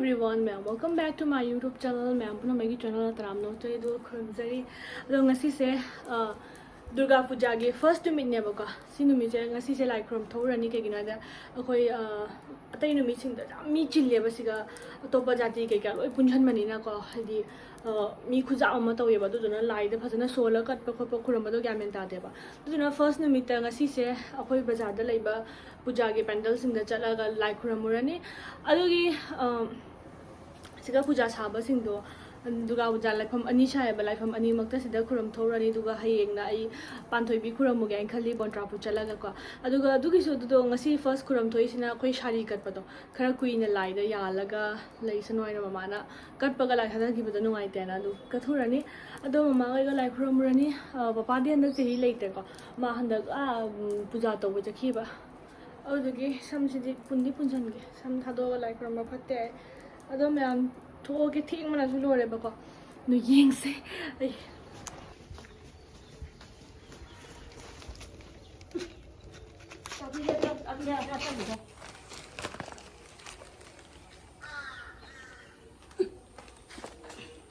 everyone, ma'am. Welcome back to my YouTube channel, ma'am. Puna magi channel taram no chai do khunzari. Ado ngasi se Durga Puja ge first numit ne baka. Si numit je ngasi se like from thorani ke gina da akoi atai numit sing da mi chille ba siga topa jati ke ka loi punjan mani na ko hadi mi khuja amma taw ye ba do na lai da phajana sola kat pa khop khuram do gamen ta de ba. Do na first numit ta ngasi se akoi bazar da lai ba Puja ge pandal sing da chala ga like khuramurani. Adogi siga puja saba singdo Durga Puja laifam ani chaya ba laifam ani makta sida khuram thorani duga hayeng na ai panthoi bi khuram mu gang khali bontra pu chala ga ko aduga dugi su do ngasi first khuram thoi sina koi shari kat pado khara kuina lai da ya laga lai sanoi na mama na kat pa ga lai hadan ki bada nungai te na du kathurani ado mama ga lai khuram murani papa de andak tehi leite ko ma handak puja to bu jakhi ba adugi samsidi pundi punjan ge sam thado ga lai khuram ma phatte ado ma'am thoge thing mana su lore ba ko no yeng se ai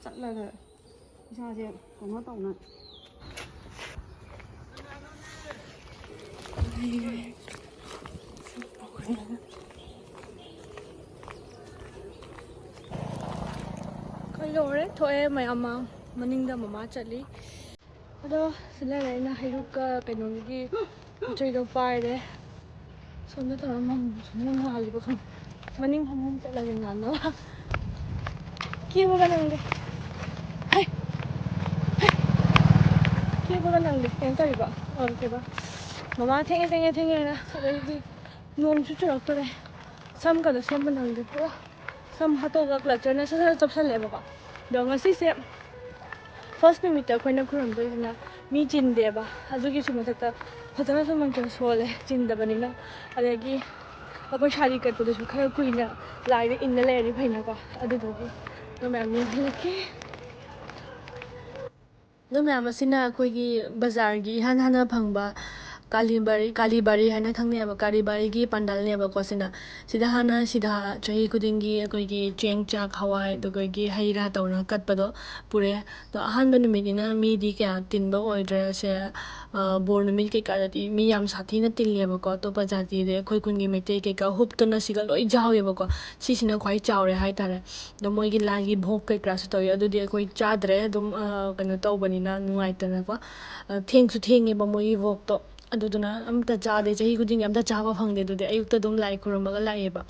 chặt là sao chứ cũng có tàu này lore thoe mayama maningda mama chali ado sila na hiruka penongi choido paire sonda taramam sunang hali ba kham maning hamum chala ngano ki ba nangde hai ki ba nangde en tari ba okay ba mama thenge na adi nom chu churak tore sam ka da sem nangde pura sam hato ga cluster na sa chapsal le ba do ngasi se first numit ta khoina khuram do na mi chin de ba adugi su mathakta phajana su mantra sole chin da bani na adagi apoi shari kat pudu su khara kuina lai de inna le ri phaina ko adu do no ma'am ni halake no ma'am asina koi gi bazar gi hana phangba kalibari hana thangni aba kalibari gi pandal ne ba ko sida hana sida chahi kudingi koi gi cheng chak hawai do koi gi haira tawna katpado pure to ahan ba numit ina mi di kya tinba oidre se bor numit ke ka di mi yam sathi na tille ba ko to pa jati de koi kun gi mete ke ka hup to na siga loi jaw ye ba ko sina khwai chawre hai tare do moi gi la gi bhok ke kra su to adu di koi chadre dum kano taw bani na nungai ta na ko theng su theng ye ba moi gi bhok to aduduna amta chade chahi kuding amta chaba phangde dude ayukta dum lai khuram ga lai ba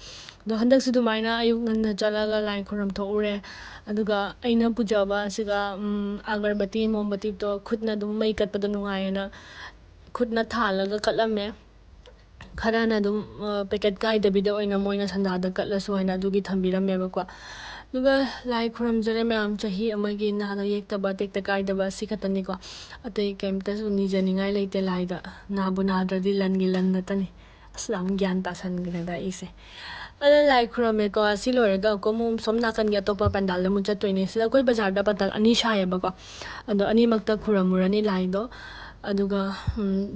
do handak su dumaina ayuk nganna chala ga lai khuram tho ure aduga aina puja ba siga agarbati mombati to khutna dum mai kat padu nungai na khutna thala ga kalamme khara na dum packet kai da bida oina moina sanda da katla su haina dugi thambiramme ba ko duga lai khuram jare ma'am chahi amagi na da yek ta ba tek ta kai da ba sikhatani ko atai kemta su ni janingai leite lai da na bunadra di lan gi lan na tani aslam gyan ta san gina da ise ala lai khuram me ko asilore ga ko mum somna kan ya to pa pandal mu chatoi ne sila koi bazar da patal ani shaya ba ko ado ani makta khuram murani lai do aduga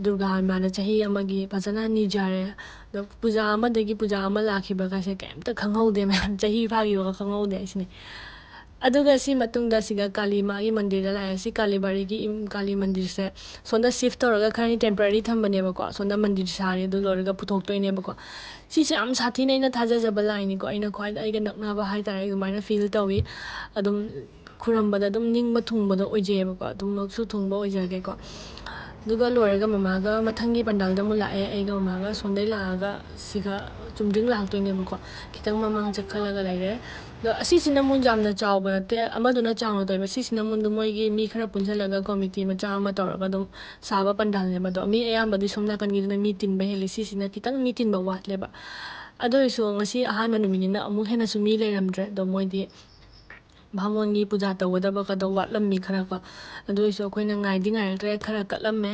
Durga mana chahi amagi phajana ni jare do puja ama degi puja ama lakhi ba ka se kemta khanghaude ma'am chahi phagi ba khanghaude isne aduga si matungda siga kali ma gi mandir da lai si kalibari gi kali mandir se sonda shift toraga khani temporary thambane ba ko sonda mandir sare du lorga puthok toine ba ko si se am sathi nei na thaja jaba lai ni ko aina khwai ai ga nakna ba hai tare gumaina feel tawi adum khurambada dum ningba thungbada oije ba ko dum su thungba oijage ko duga lorga mama ga mathangi pandal da mu lae ai ga mama ga sondai la ga siga chumding lak toine ba ko kitang mamang chakhala ga lai re do asi sinamun jamna chawba te amaduna chawna toiba si sinamun du moi gi mi khara punjalaga committee ma chama toraga dum saba pandal ne ba do mi ayamba di somna kan gi na mi tin ba heli si sina kitang mi tin ba watle ba ado isu ngasi ahan manumina amu hena su mi leiramdre do moi di bhamongi puja tawada ba ka do watlam mi khara ko ado isu khoina ngai di ngai re khara katlamme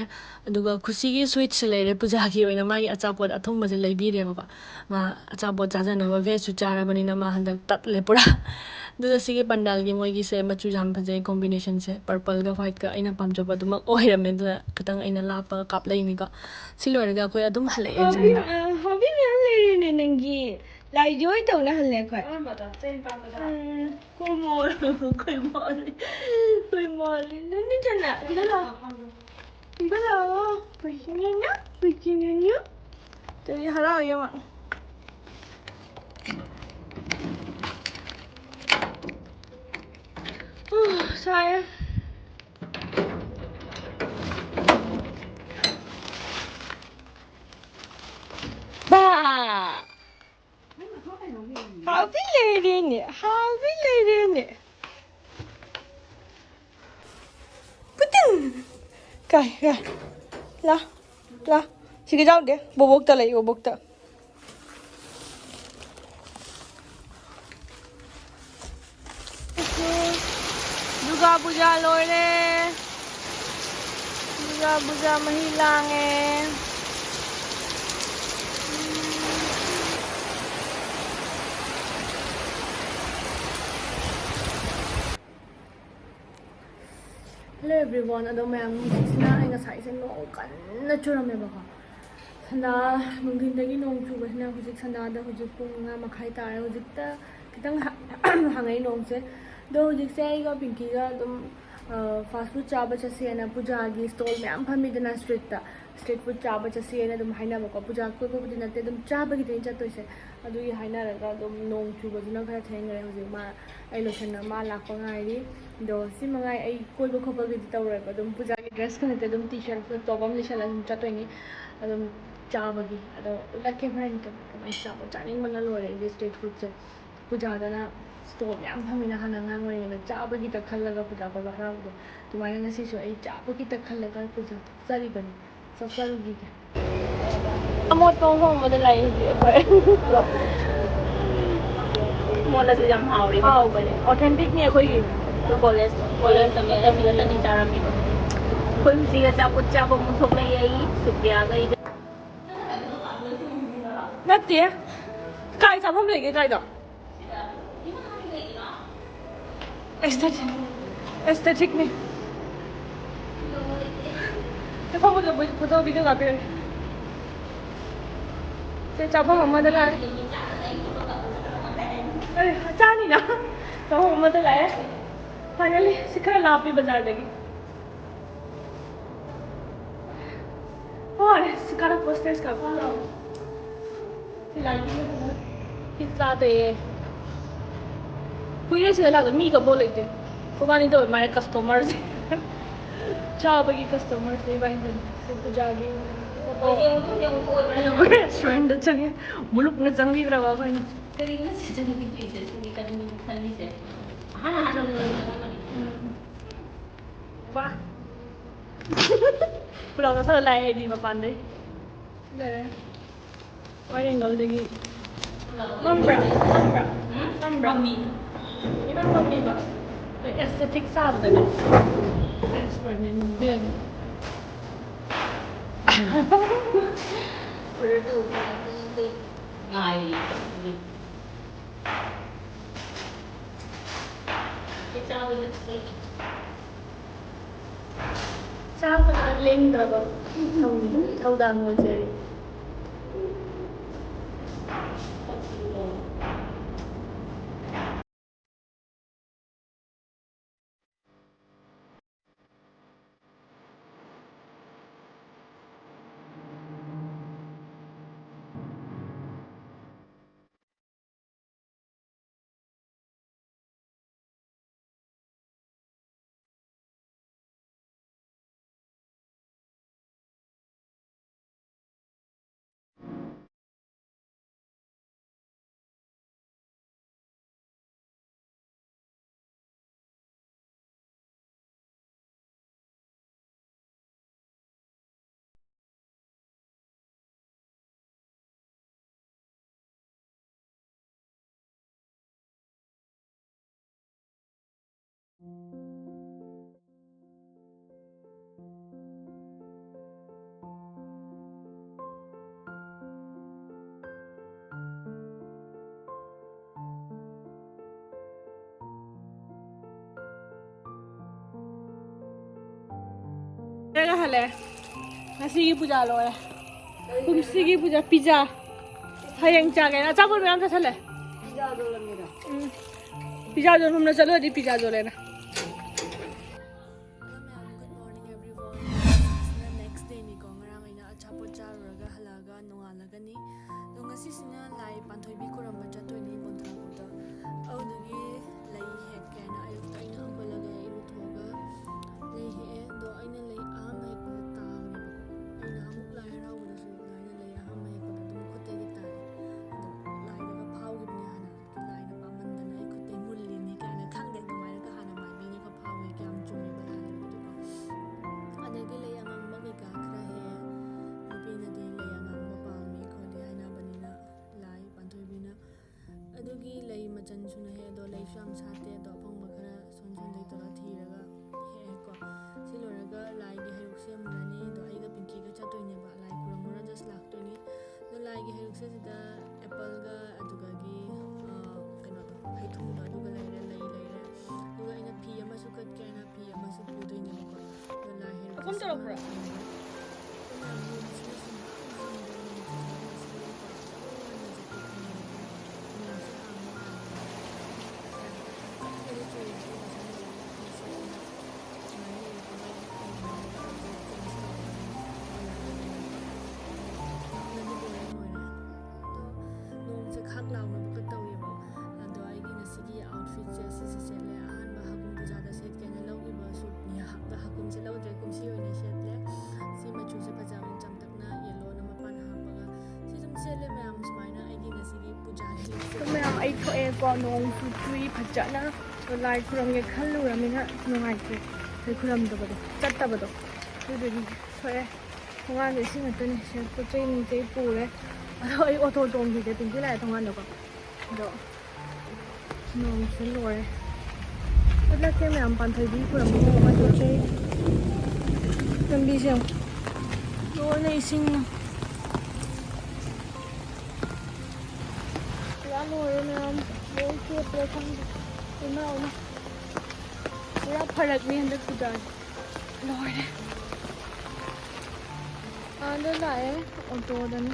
aduga khusi gi sweet selere puja gi oina mai achapot athongba je leibi re ba ma achapot chajana ba ve su chara bani na ma handak tatle pura do sige pandal gi moi gi se machu jam phajai combination se purple ga white ga aina pamjaba dum oirame da katang aina lapa kap lai ni ga silore ga koi adum hale hobby me le ne nangi Lại dối tàu là hình lệ khỏe. Khôi mồi nó như thế nào thì đó là Virginia 저기 하라고요 막 sao ba Happy lady nè Putin cài là chỉ cái dòng đấy bố bốc tờ lấy bố bốc tờ Durga Puja lôi nè Durga Puja mahilang Hello everyone, adong mayam sina ay ngasay sa noong kan na chura may baka. Sanda mungkindagi noong chuba sina hujik sanda da hujik pung nga makhay tayo hujik ta kitang hangay noong se. Do hujik se ay ga pinky ga adong fast food chaba chasi na puja gi stall mayam pamidana street food chaba chasi na adong haina baka puja ko ko din natin adong chaba gitin chato se. Ado yi haina raga adong noong chuba sina kaya thenga hujik ma ay lotion na ma lakpa ngay di. Do si mga ay koi ba khopal gi tawra ba dum puja gi dress kan te dum t-shirt ko tobam li shala dum chato ngi adum chaba gi ado lakke friend ka mai chaba chaning mana lore di street food se puja da na store yam phami na hana ngang ngoi na chaba gi ta khalla ga puja ba ra do tumai na si so ai chaba gi ta khalla ga puja sari ban so saru gi ke amot tong hong mo de lai ji ba mo la se jam hao ri hao ba authentic ni khoi gi तो college तभी नहीं जा रहा मेरे कोई भी चीज़ चाप मुझे ले आई सुबह आ गई नत्ती है काय चाप हम लेके काय दो एस्थेटिक में देखो मुझे फोटो वीडियो कापी से चाप हम मत लाए अरे चानी ना तो हम मत लाए Finally, sikara lapi bazaar lagi. और sikara posters का कितना तो ये पूरे से लगा मी का बोले थे को बानी तो हमारे कस्टमर से चाव बगी कस्टमर से भाई से तो जागे रेस्टोरेंट चलिए मुल्क ने जंगी रवा भाई तेरी ना से जंगी पैसे से करनी खाली से हाँ Wah. Pulang ke selai di papan deh. Dah. Wah yang kau lagi. Mambra. Mami. Ini kan mami bah. Estetik sah tadi. Estetik ni. Perlu tu. Ngai. Kita boleh. Sao mà lên rồi bà thâu đàn ngồi chơi Đây là hả lẽ? Nasi puja lo ya. Kumsi puja pizza. hayeng chagena chapul mayam chathale pizza do lamira pizza do humna chalo di pizza do lena next day ni ko ngarang ina achapot charuraga halaga nongalagani do ngasi sina lai panthoi bi kuram ba chatoi ni bontra ko audagi lai hek kana ayuk ta ina ambalaga iru thoga lai he do aina lai am hek ko ta ni ko aina amuk lai raw da su lai lai am hek ko dum ko te gi ta lai da ka phau gi ni hana lai da pamandana ai ko te mulli ni kana khang de to mai ka hana mai bi ni ka phau gi kyam chumi ba la ni ko adagi lai amang magi ka khra he nupi na di lai amang ba pa mi ko di aina banina lai panthoi bi na adugi lai machan suna he do lai sham sate do phang ma khara son son dei to thiraga he ko siloraga lai gi heruk se murani do ai ga pinki ga chatoi ne ba lai kura mura just lak to ni do lai gi heruk se da apple ga aduga gi kaino to hai thum da aduga lai re aduga ina phi ama su kat ka na phi ama su pu doi ne ko do lai heruk kom chalo pura Mayam ay ko e ko nong futui phajana to lai kuram ge khallu ramina nongai ke lai kuram do bado chatta bado to de so e thonga ne sing atane se ko chei ni chei pu le ado ai auto tom gi de tin ki lai thonga no ko do nong se lore adla ke mayam pan thai bi kuram mo ma to chei tambi se do nei sing Lord, ma'am, won't keep the come no. We're up part of me and the Puja. Lord. And the lie or Jordan.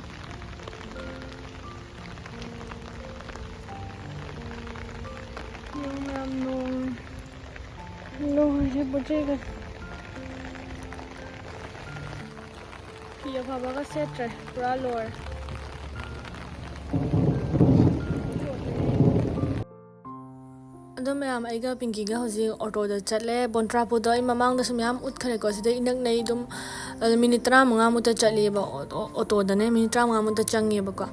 No, ma'am, no. No, I put it. Pia Papa Setra, Lord. Mayam Aiga Pinky ga hoji auto da chatle bontra pu da mamang da samyam ut khare ko sida inak nei dum minute 35 mu ta chali ba auto da ne minute 35 mu ta changi ba ko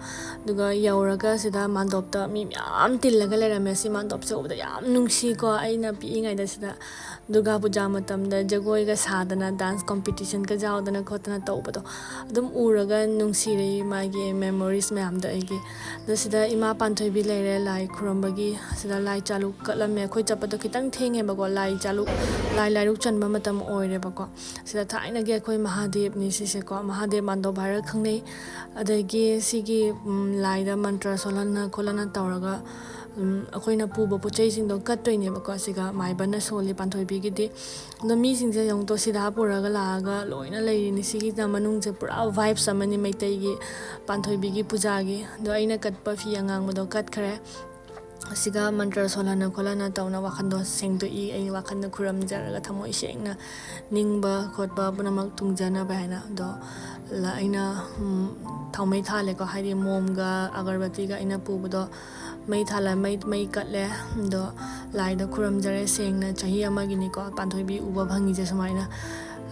duga yauraga sida mandop ta mi yam tillaga le rame si mandop se obda yam nungsi ko aina pi ngai da sida Durga Puja matam da jagoi ga sadana dance competition ka jawdana khotana tawbado dum uraga nungsi rei magi memories mayam da aigi da sida ima panthoi bi lere lai khurambagi sida lai chalu me khoi chapa to kitang thenge ba ko lai chalu lai ruk chan ba matam oire ba ko sida thaina ge khoi Mahadev ni si se ko Mahadev mando bhara khangnei adagi sigi lai da mantra solana kholana tawraga akoina puba pochai sing do kat toine ba ko siga mai bana soli panthoi bi gi di no mi sing je yong to sida puraga laga loina lei ni sigi da manung je pura vibes amani mai tai gi panthoi bi gi puja gi do aina kat pa fi angang mo do kat khare siga mantra solana kholana tawna wakhando sengdo I ai wakhanda khuram jaraga thamoi sengna ningba khotba bunamak tungjana baina do la aina thaumai thale ko haidi momga agarbati ga aina pubudo mai thala mai katle do lai da khuram jare sengna chahi amagi ni ko panthoi bi uba bhangi je sumaina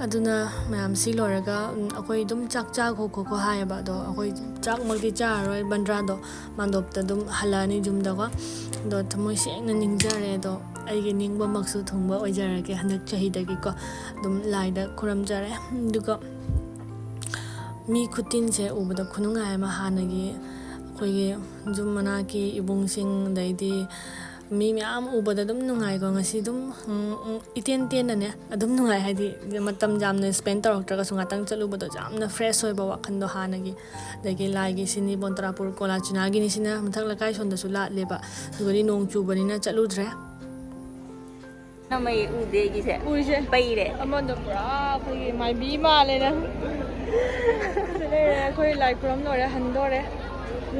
aduna mayam si loraga akoi dum chak kho hai ba do akoi chak magdi cha roi bandra do mandop ta dum halani jum da ko do thamoi sengna ningjare do aigi ningba maksu thungba oijara ke hanak chahi da gi ko dum lai da khuram jare duga mi khutin se ubada khununga ma hanagi khoi ge jum mana ki ibung sing dai di mi myam ubada dum nungai ko ngasi dum iten ne adum nungai hadi matam jamna spend torok ka sunga tang chalu bodo jamna fresh oi ba wakhan do hanagi dagi lai gi sini bontrapur kola china gi ni sina mathak lakai son da su la leba dugari nong chu bani na chalu dre na mai ude gi se uje pai re amon do pra khoi gi mai bi ma le na le khoi lai krom no re han do re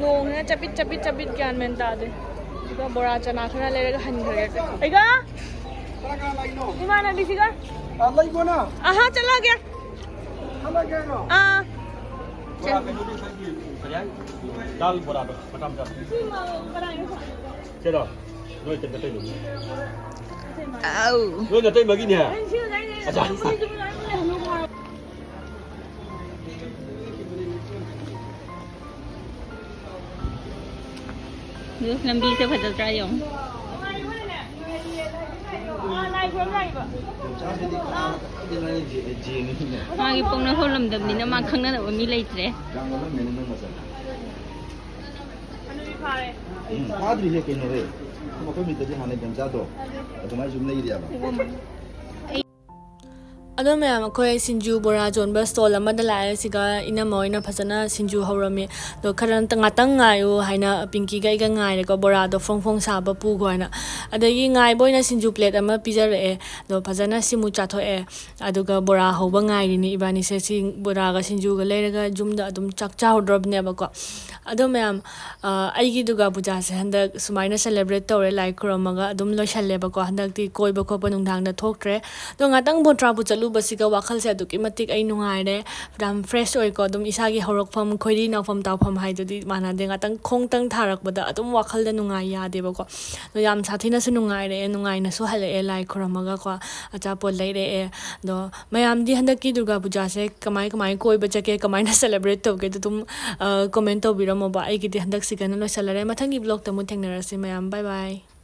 ꯅꯣꯡꯅ ꯆꯄꯤꯠ ꯆꯄꯤꯠ ꯆꯄꯤꯠ ꯒ꯭ꯌꯥꯟ ꯃꯦꯟ ꯇꯥꯗꯦ ꯑꯗꯨꯒ ꯕꯣꯔꯥ ꯆꯅꯥ ꯈꯔ ꯂꯩꯔꯒ ꯍꯟꯈ꯭ꯔꯒꯦ ꯑꯩꯒ 이만한비씨가 알라이거나 아하 잘라게 할라게노 아 Dal borado, macam tu. Cera, noi kita tengok dulu. Noi nak tengok begini ya. Acha. Nước làm bi sẽ phải được ra dùng. Magi pong na holam dam ni na makhang na daw mi late re. 아들이 해 그노래 뭐 그럼 이제 하는 병자도 정말 좀 내일이야 봐 ꯑꯗꯣ ꯃꯌꯥꯝ ꯑꯩꯈꯣꯏ ꯁꯤꯡꯖꯨ ꯕꯣꯔꯥ ꯌꯣꯟꯕ stall ꯑꯃꯗ ꯂꯥꯛꯑꯦ ꯁꯤꯒ ꯏꯅꯝꯃ ꯍꯣꯏꯅ ꯐꯖꯅ ꯁꯤꯡꯖꯨ ꯍꯧꯔꯝꯃꯤ ꯑꯗꯣ ꯈꯔ ꯉꯥꯛꯇꯪ ꯉꯥꯏꯌꯨ ꯍꯥꯏꯅ ꯄꯤꯡꯀꯤꯒ ꯑꯩꯒ ꯉꯥꯏꯔꯦꯀꯣ ꯕꯣꯔꯥꯗꯣ ꯐꯣꯡ ꯐꯣꯡ ꯁꯥꯕ ꯄꯨꯈꯣ ꯍꯥꯏꯅ ꯑꯗꯒꯤ ꯉꯥꯏꯕ ꯑꯣꯏꯅ ꯁꯤꯡꯖꯨ ꯄ꯭ꯂꯦꯠ ꯑꯃ ꯄꯤꯖꯔꯛꯑꯦ ꯑꯗꯣ ꯐꯖꯅ ꯁꯤꯃꯨꯛ ꯆꯥꯊꯣꯛꯑꯦ ꯑꯗꯨꯒ ꯕꯣꯔꯥ ꯍꯧꯕ ꯉꯥꯏꯔꯤꯅꯤ ꯏꯕꯥꯅꯤꯁꯦ ꯁꯤ ꯕꯣꯔꯥꯒ ꯁꯤꯡꯖꯨꯒ ꯂꯩꯔꯒ ꯌꯨꯝꯗ ꯑꯗꯨꯝ ꯆꯥꯛ ꯆꯥꯍꯧꯗ꯭ꯔꯕꯅꯦꯕꯀꯣ ꯑꯗꯣ ꯃꯌꯥꯝ ꯑꯩꯒꯤ ꯗꯨꯔꯒꯥ ꯄꯨꯖꯥꯁꯦ ꯍꯟꯗꯛ ꯁꯨꯃꯥꯏꯅ ꯁꯦꯂꯦꯕ꯭ꯔꯦꯠ ꯇꯧꯔꯦ ꯂꯥꯏ ꯈꯨꯔꯝꯃꯒ ꯑꯗꯨꯝ ꯂꯣꯏꯁꯜꯂꯦꯕꯀꯣ ꯍꯟꯗꯛꯇꯤ ꯀꯣꯏꯕ ꯈꯣꯠꯄ ꯅꯨꯡꯗꯥꯡꯗ ꯊꯣꯛꯇ꯭ꯔꯦ ꯑꯗꯣ ꯉꯥꯛꯇꯪ ꯕꯣꯇ꯭ꯔꯥꯄꯨ ꯆꯠꯂꯨꯕꯁꯤꯒ ꯋꯥꯈꯜꯁꯦ ꯑꯗꯨꯛꯀꯤ ꯃꯇꯤꯛ ꯑꯩ ꯅꯨꯡꯉꯥꯏꯔꯦ ꯌꯥꯝ ꯐ꯭ꯔꯦꯁ ꯑꯣꯏꯀꯣ ꯑꯗꯨꯝ ꯏꯁꯥꯒꯤ ꯍꯧꯔꯛꯐꯝ ꯈꯣꯏꯔꯤ ꯅꯥꯎꯐꯝ ꯇꯥꯎꯐꯝ ꯍꯥꯏꯗꯨꯗꯤ ꯃꯥꯟꯅꯗꯦ ꯉꯥꯛꯇꯪ ꯈꯣꯡꯇꯪ ꯊꯥꯔꯛꯄꯗ ꯑꯗꯨꯝ ꯋꯥꯈꯜꯗ ꯅꯨꯡꯉꯥꯏ ꯌꯥꯗꯦꯕꯀꯣ ꯑꯗꯣ ꯌꯥꯝ ꯁꯥꯊꯤꯅꯁꯨ ꯅꯨꯡꯉꯥꯏꯔꯛꯑꯦ ꯅꯨꯡꯉꯥꯏꯅꯁꯨ ꯍꯜꯂꯛꯑꯦ ꯂꯥꯏ ꯈꯨꯔꯝꯃꯒꯀꯣ ꯑꯆꯥꯄꯣꯠ ꯂꯩꯔꯛꯑꯦ ꯑꯗꯣ ꯃꯌꯥꯝꯗꯤ ꯍꯟꯗꯛꯀꯤ ꯗꯨꯔꯒꯥ ꯄꯨꯖꯥꯁꯦ ꯀꯃꯥꯏ ꯀꯣꯏꯕ ꯆꯠꯀꯦ ꯀꯃꯥꯏꯅ ꯁꯦꯂꯦꯕ꯭ꯔꯦꯠ ꯇꯧꯒꯦꯗꯣ ꯑꯗꯨꯝ ꯀꯣꯃꯦꯟ ꯇꯧꯕꯤꯔꯝꯃꯣꯕ ꯑꯩꯒꯤꯗꯤ ꯍꯟꯗꯛꯁꯤꯒꯅ ꯂꯣꯏꯁꯜꯂꯔꯦ ꯃꯊꯪꯒꯤ ꯕ꯭ꯂꯣꯛꯇ ꯑꯃꯨꯛ ꯊꯦꯡꯅꯔꯁꯤ ꯃꯌꯥꯝ ꯕꯥꯏ ꯕꯥꯏ